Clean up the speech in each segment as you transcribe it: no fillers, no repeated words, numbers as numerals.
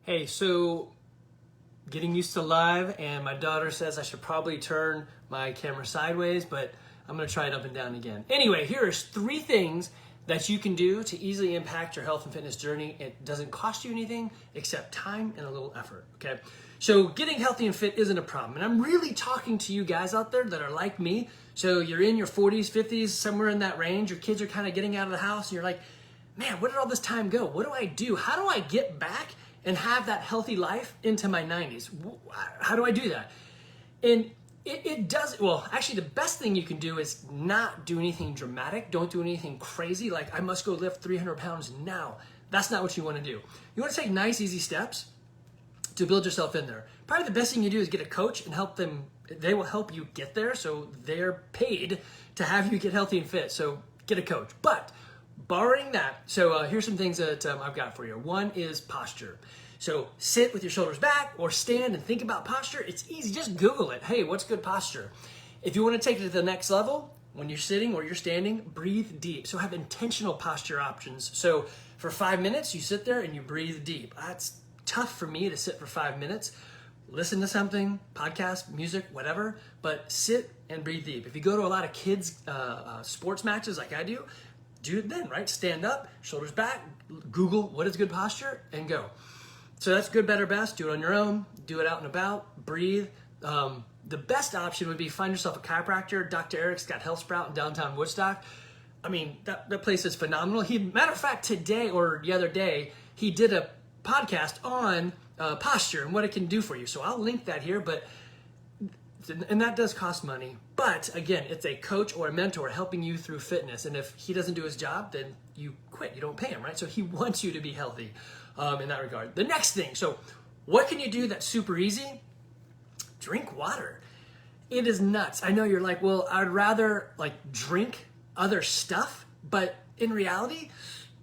Hey, so getting used to live, and my daughter says I should probably turn my camera sideways, but I'm gonna try it up and down again. Anyway, here's 3 things that you can do to easily impact your health and fitness journey. It doesn't cost you anything except time and a little effort, okay? So getting healthy and fit isn't a problem. And I'm really talking to you guys out there that are like me. So you're in your 40s, 50s, somewhere in that range. Your kids are kind of getting out of the house and you're like, man, where did all this time go? What do I do? How do I get back and have that healthy life into my 90s? How do I do that? And it does, well, actually the best thing you can do is not do anything dramatic. Don't do anything crazy like I must go lift 300 pounds now. That's not what you want to do. You want to take nice, easy steps to build yourself in there. Probably the best thing you do is get a coach and help them. They will help you get there. So they're paid to have you get healthy and fit. So get a coach. But barring that, so here's some things that I've got for you. One is posture. So sit with your shoulders back or stand and think about posture. It's easy, just Google it. Hey, what's good posture? If you want to take it to the next level, when you're sitting or you're standing, breathe deep. So have intentional posture options. So for 5 minutes, you sit there and you breathe deep. That's tough for me to sit for 5 minutes. Listen to something, podcast, music, whatever, but sit and breathe deep. If you go to a lot of kids' sports matches like I do it then, right? Stand up, shoulders back, Google what is good posture, and go. So that's good, better, best. Do it on your own. Do it out and about. Breathe. The best option would be find yourself a chiropractor. Dr. Eric's got Health Sprout in downtown Woodstock. I mean, that place is phenomenal. Matter of fact, today or the other day, he did a podcast on posture and what it can do for you. So I'll link that here, and that does cost money. But again, it's a coach or a mentor helping you through fitness. And if he doesn't do his job, then you quit. You don't pay him, right? So he wants you to be healthy in that regard. The next thing, so what can you do that's super easy? Drink water. It is nuts. I know you're like, well, I'd rather like drink other stuff, but in reality,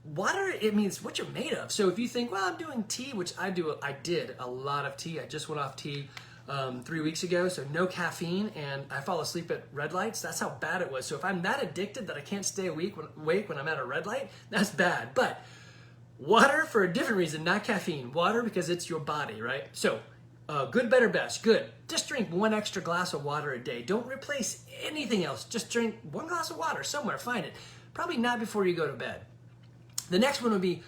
water, it means what you're made of. So if you think, well, I'm doing tea, which I did a lot of tea. I just went off tea 3 weeks ago, so no caffeine, and I fall asleep at red lights. That's how bad it was. So if I'm that addicted that I can't stay awake when I'm at a red light, that's bad. But water for a different reason, not caffeine. Water because it's your body, right? So good, better, best. Good. Just drink 1 extra glass of water a day. Don't replace anything else. Just drink 1 glass of water somewhere. Find it. Probably not before you go to bed. The next one would be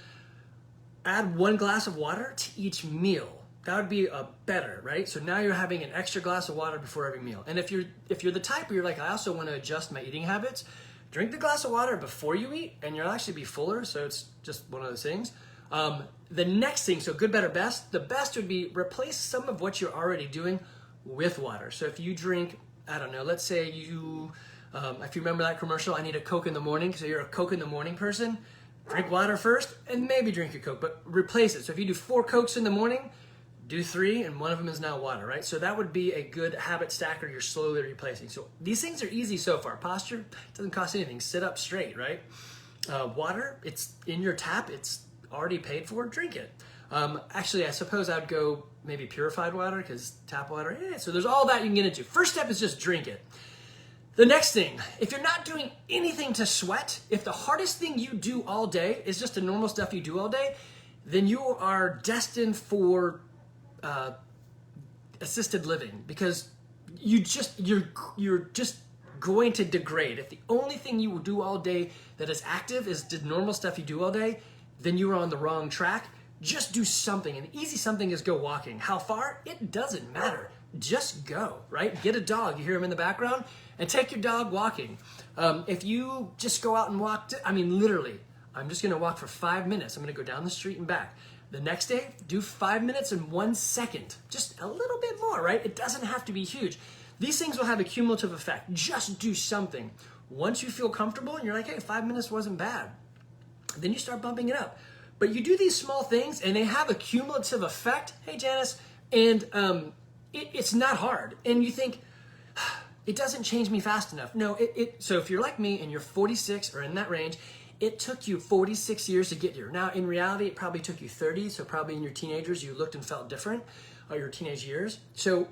add 1 glass of water to each meal. That would be a better, right? So now you're having an extra glass of water before every meal. And if you're the type where you're like, I also want to adjust my eating habits, drink the glass of water before you eat, and you'll actually be fuller. So it's just one of those things. The next thing, so good, better, best. The best would be replace some of what you're already doing with water. So if you drink, I don't know, let's say you, if you remember that commercial, I need a Coke in the morning. So you're a Coke in the morning person. Drink water first and maybe drink your Coke, but replace it. So if you do 4 Cokes in the morning, do 3 and 1 of them is now water, right? So that would be a good habit stacker you're slowly replacing. So these things are easy so far. Posture doesn't cost anything. Sit up straight, right? Water, it's in your tap. It's already paid for. Drink it. Actually, I suppose I'd go maybe purified water because tap water, so there's all that you can get into. First step is just drink it. The next thing, if you're not doing anything to sweat, if the hardest thing you do all day is just the normal stuff you do all day, then you are destined for assisted living because you're just going to degrade. If the only thing you will do all day that is active is the normal stuff you do all day, then you are on the wrong track. Just do something. And easy something is go walking. How far? It doesn't matter. Just go, right? Get a dog. You hear him in the background? And take your dog walking. If you just go out and walk, literally, I'm just going to walk for 5 minutes. I'm going to go down the street and back. The next day, do 5 minutes and 1 second. Just a little bit more, right? It doesn't have to be huge. These things will have a cumulative effect. Just do something. Once you feel comfortable and you're like, hey, 5 minutes wasn't bad, then you start bumping it up. But you do these small things and they have a cumulative effect. Hey, Janice, and it's not hard. And you think, it doesn't change me fast enough. No, so if you're like me and you're 46 or in that range, it took you 46 years to get here. Now, in reality, it probably took you 30. So probably in your teenagers, you looked and felt different, or your teenage years. So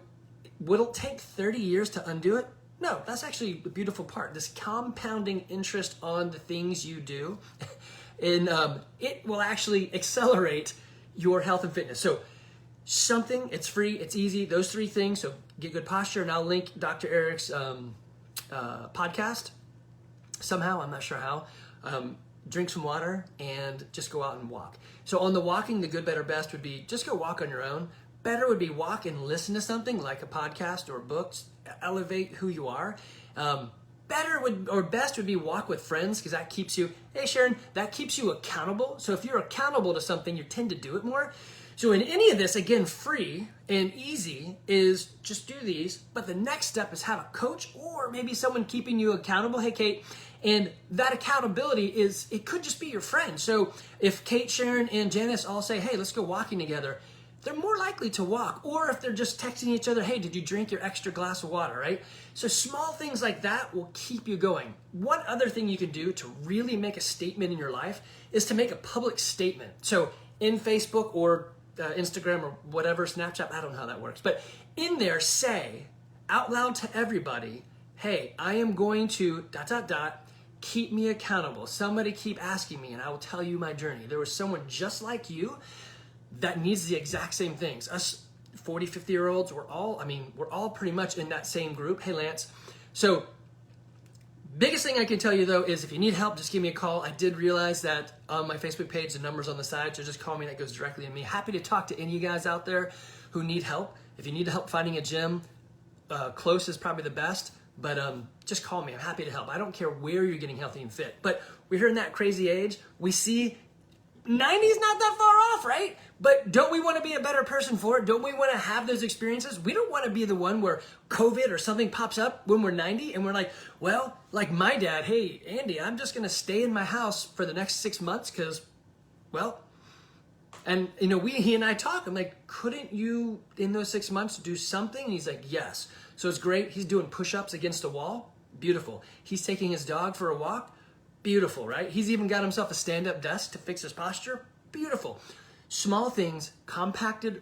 would it take 30 years to undo it? No, that's actually the beautiful part. This compounding interest on the things you do, and it will actually accelerate your health and fitness. So something. It's free, it's easy, those 3 things. So get good posture, and I'll link Dr. Eric's podcast somehow, I'm not sure how. Drink some water and just go out and walk. So on the walking, the good, better, best would be just go walk on your own. Better would be walk and listen to something like a podcast or books, elevate who you are. Better would, or best would be walk with friends, because that keeps you, hey Sharon, that keeps you accountable. So if you're accountable to something, you tend to do it more. So in any of this, again, free and easy is just do these, but the next step is have a coach or maybe someone keeping you accountable. Hey, Kate, and that accountability is, it could just be your friend. So if Kate, Sharon, and Janice all say, hey, let's go walking together, they're more likely to walk. Or if they're just texting each other, hey, did you drink your extra glass of water, right? So small things like that will keep you going. One other thing you can do to really make a statement in your life is to make a public statement. So in Facebook or Instagram or whatever, Snapchat, I don't know how that works, but in there say out loud to everybody, hey, I am going to ... keep me accountable. Somebody keep asking me and I will tell you my journey. There was someone just like you that needs the exact same things. Us 40, 50-year-olds, we're all pretty much in that same group. Hey, Lance. So biggest thing I can tell you though is if you need help, just give me a call. I did realize that on my Facebook page, the number's on the side, so just call me. That goes directly to me. Happy to talk to any of you guys out there who need help. If you need help finding a gym, close is probably the best, but just call me. I'm happy to help. I don't care where you're getting healthy and fit, but we're here in that crazy age. We see 90's not that far off, right? But don't we want to be a better person for it? Don't we want to have those experiences? We don't want to be the one where COVID or something pops up when we're 90 and we're like, well, like my dad, hey, Andy, I'm just going to stay in my house for the next 6 months because, well, and you know, he and I talk. I'm like, couldn't you in those 6 months do something? And he's like, yes. So it's great. He's doing push-ups against a wall. Beautiful. He's taking his dog for a walk. Beautiful, right? He's even got himself a stand-up desk to fix his posture. Beautiful. Small things compounded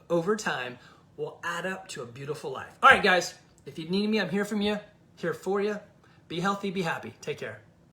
over time will add up to a beautiful life. All right, guys, if you need me, I'm here for you. Be healthy, be happy. Take care.